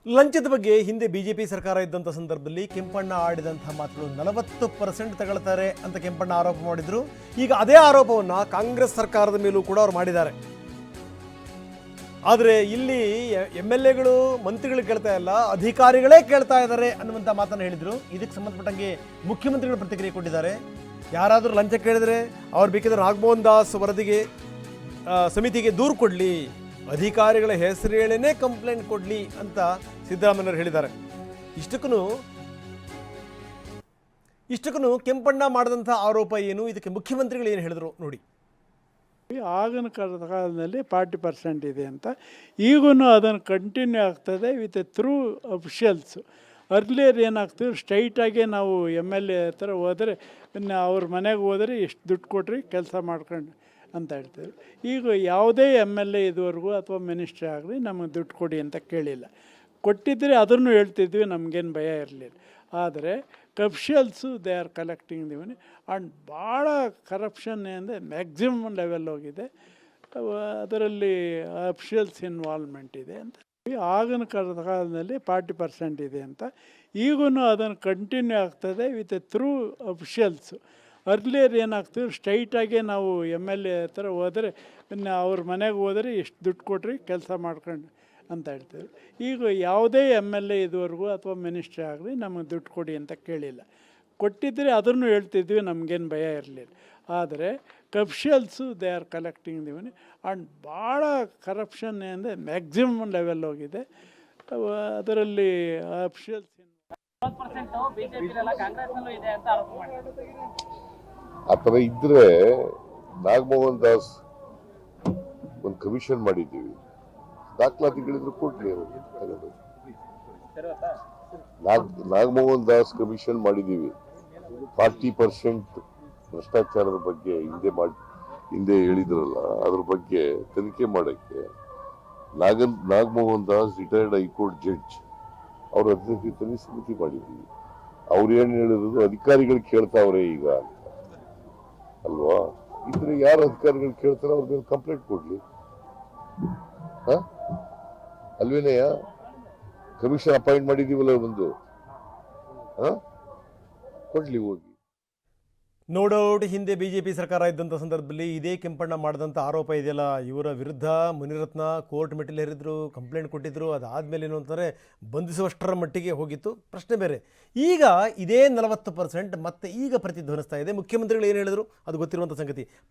ಲಂಚದ ಬಗ್ಗೆ ಹಿಂದೆ ಬಿಜೆಪಿ ಸರ್ಕಾರ ಇದ್ದಂಥ ಸಂದರ್ಭದಲ್ಲಿ ಕೆಂಪಣ್ಣ ಆಡಿದಂತಹ ಮಾತುಗಳು 40% ತಗೊಳ್ತಾರೆ ಅಂತ ಕೆಂಪಣ್ಣ ಆರೋಪ ಮಾಡಿದ್ರು. ಈಗ ಅದೇ ಆರೋಪವನ್ನು ಕಾಂಗ್ರೆಸ್ ಸರ್ಕಾರದ ಮೇಲೂ ಕೂಡ ಅವರು ಮಾಡಿದ್ದಾರೆ. ಆದರೆ ಇಲ್ಲಿ MLAಗಳು ಮಂತ್ರಿಗಳು ಕೇಳ್ತಾ ಇಲ್ಲ, ಅಧಿಕಾರಿಗಳೇ ಕೇಳ್ತಾ ಇದ್ದಾರೆ ಅನ್ನುವಂಥ ಮಾತನ್ನು ಹೇಳಿದರು. ಇದಕ್ಕೆ ಸಂಬಂಧಪಟ್ಟಂಗೆ ಮುಖ್ಯಮಂತ್ರಿಗಳು ಪ್ರತಿಕ್ರಿಯೆ ಕೊಟ್ಟಿದ್ದಾರೆ. ಯಾರಾದರೂ ಲಂಚ ಕೇಳಿದರೆ ಅವ್ರು ಬೇಕಿದ್ರೆ ನಾಗಮೋಹನ್ ದಾಸ್ ವರದಿಗೆ ಸಮಿತಿಗೆ ದೂರು ಕೊಡಲಿ, ಅಧಿಕಾರಿಗಳ ಹೆಸರು ಹೇಳೇನೆ ಕಂಪ್ಲೇಂಟ್ ಕೊಡಲಿ ಅಂತ ಸಿದ್ದರಾಮಯ್ಯವರು ಹೇಳಿದ್ದಾರೆ. ಇಷ್ಟಕ್ಕೂ ಕೆಂಪಣ್ಣ ಮಾಡಿದಂಥ ಆರೋಪ ಏನು, ಇದಕ್ಕೆ ಮುಖ್ಯಮಂತ್ರಿಗಳು ಏನು ಹೇಳಿದ್ರು ನೋಡಿ. ಆಗಿನ ಕಾಲದಲ್ಲಿ 40% ಇದೆ ಅಂತ, ಈಗೂ ಅದನ್ನು ಕಂಟಿನ್ಯೂ ಆಗ್ತದೆ ವಿತ್ ಥ್ರೂ ಅಫಿಷಿಯಲ್ಸು. ಅರ್ಲಿಯರ್ ಏನಾಗ್ತದೆ, ಸ್ಟ್ರೈಟಾಗಿ ನಾವು MLA ಹತ್ರ ಹೋದರೆ, ಇನ್ನು ಅವ್ರ ಮನೆಗೆ ಹೋದರೆ ಎಷ್ಟು ದುಡ್ಡು ಕೊಟ್ರಿ ಕೆಲಸ ಮಾಡ್ಕೊಂಡು ಅಂತ ಹೇಳ್ತೀವಿ. ಈಗ ಯಾವುದೇ MLA ಇದುವರೆಗೂ ಅಥವಾ ಮಿನಿಸ್ಟ್ರಿ ಆಗಲಿ ನಮಗೆ ದುಡ್ಡು ಕೊಡಿ ಅಂತ ಕೇಳಿಲ್ಲ. ಕೊಟ್ಟಿದ್ದರೆ ಅದನ್ನು ಹೇಳ್ತಿದ್ವಿ, ನಮಗೇನು ಭಯ ಇರಲಿಲ್ಲ. ಆದರೆ officials they are collecting the money and ಭಾಳ ಕರಪ್ಷನ್ ಅಂದರೆ ಮ್ಯಾಕ್ಸಿಮಮ್ ಲೆವೆಲ್ ಹೋಗಿದೆ. ಅದರಲ್ಲಿ ಅಫಿಷಿಯಲ್ಸ್ ಇನ್ವಾಲ್ವ್ಮೆಂಟ್ ಇದೆ ಅಂತ. ಆಗಿನ ಕಾಲದಲ್ಲಿ 40% ಇದೆ ಅಂತ, ಈಗೂ ಅದನ್ನು ಕಂಟಿನ್ಯೂ ಆಗ್ತದೆ ವಿತ್ ಥ್ರೂ ಅಫಿಷಿಯಲ್ಸು. ಅರ್ಲಿಯರ್ ಏನಾಗ್ತದೆ, ಸ್ಟ್ರೈಟಾಗಿ ನಾವು MLA ಹತ್ರ ಹೋದರೆ, ಇನ್ನು ಅವ್ರ ಮನೆಗೆ ಹೋದರೆ ಎಷ್ಟು ದುಡ್ಡು ಕೊಟ್ರಿ ಕೆಲಸ ಮಾಡ್ಕೊಂಡು ಅಂತ ಹೇಳ್ತೀವಿ. ಈಗ ಯಾವುದೇ MLA ಇದುವರೆಗೂ ಅಥವಾ ಮಿನಿಸ್ಟ್ರಿ ಆಗಲಿ ನಮಗೆ ದುಡ್ಡು ಕೊಡಿ ಅಂತ ಕೇಳಿಲ್ಲ. ಕೊಟ್ಟಿದ್ದರೆ ಅದನ್ನು ಹೇಳ್ತಿದ್ವಿ, ನಮಗೇನು ಭಯ ಇರಲಿಲ್ಲ. ಆದರೆ officials they are collecting the money and ಭಾಳ ಕರಪ್ಷನ್ ಅಂದರೆ ಮ್ಯಾಕ್ಸಿಮಮ್ ಲೆವೆಲ್ ಹೋಗಿದೆ. ಅದರಲ್ಲಿ ಅಫಿಷಿಯಲ್ಸ್ ಆ ಥರ ಇದ್ರೆ ನಾಗಮೋಹನ್ ದಾಸ್ ಒಂದು ಕಮಿಷನ್ ಮಾಡಿದ್ದೀವಿ, ದಾಖಲಾತಿಗಳಿದ್ರು ಕೊಡ್ಲಿ ಅವರು ತಗೊಂಡು. ನಾಗಮೋಹನ್ ದಾಸ್ ಕಮಿಷನ್ ಮಾಡಿದ್ದೀವಿ 40% ಭ್ರಷ್ಟಾಚಾರದ ಬಗ್ಗೆ ಹಿಂದೆ ಹೇಳಿದ್ರಲ್ಲ, ಅದ್ರ ಬಗ್ಗೆ ತನಿಖೆ ಮಾಡೋಕ್ಕೆ Nagamohan Das retired high court judge ಅವ್ರ ಅಧ್ಯಕ್ಷತೆಯಲ್ಲಿ ಸಮಿತಿ ಮಾಡಿದ್ದೀವಿ. ಅವ್ರು ಏನು ಹೇಳಿದ್ರು, ಅಧಿಕಾರಿಗಳು ಕೇಳ್ತಾವ್ರೆ ಈಗ ಅಂತ ಅಲ್ವಾ. ಇದ್ರೆ ಯಾರು ಅಧಿಕಾರಿಗಳು ಕೇಳ್ತಾರೋ ಅವ್ರ ಮೇಲೆ ಕಂಪ್ಲೇಂಟ್ ಕೊಡ್ಲಿ ಅಲ್ವೇನೆಯ. ಕಮಿಷನ್ ಅಪಾಯಿಂಟ್ ಮಾಡಿದೀವಲ್ಲ ಒಂದು ಕೊಡ್ಲಿ ಹೋಗಿ. ನೋ ಡೌಟ್ ಹಿಂದೆ ಬಿಜೆಪಿ ಸರ್ಕಾರ ಇದ್ದಂಥ ಸಂದರ್ಭದಲ್ಲಿ ಇದೇ ಕೆಂಪಣ್ಣ ಮಾಡಿದಂಥ ಆರೋಪ ಇದೆಯಲ್ಲ, ಇವರ ವಿರುದ್ಧ ಮುನಿರತ್ನ ಕೋರ್ಟ್ ಮೆಟ್ಟಿಲು ಹೇರಿದ್ರು, ಕಂಪ್ಲೇಂಟ್ ಕೊಟ್ಟಿದ್ರು. ಅದಾದಮೇಲೆ ಏನು ಅಂತಾರೆ, ಬಂಧಿಸುವಷ್ಟರ ಮಟ್ಟಿಗೆ ಹೋಗಿತ್ತು, ಪ್ರಶ್ನೆ ಬೇರೆ. ಈಗ ಇದೇ 40% ಮತ್ತೆ ಈಗ ಪ್ರತಿಧ್ವನಿಸ್ತಾ ಇದೆ. ಮುಖ್ಯಮಂತ್ರಿಗಳು ಏನು ಹೇಳಿದ್ರು ಅದು ಗೊತ್ತಿರುವಂಥ ಸಂಗತಿ.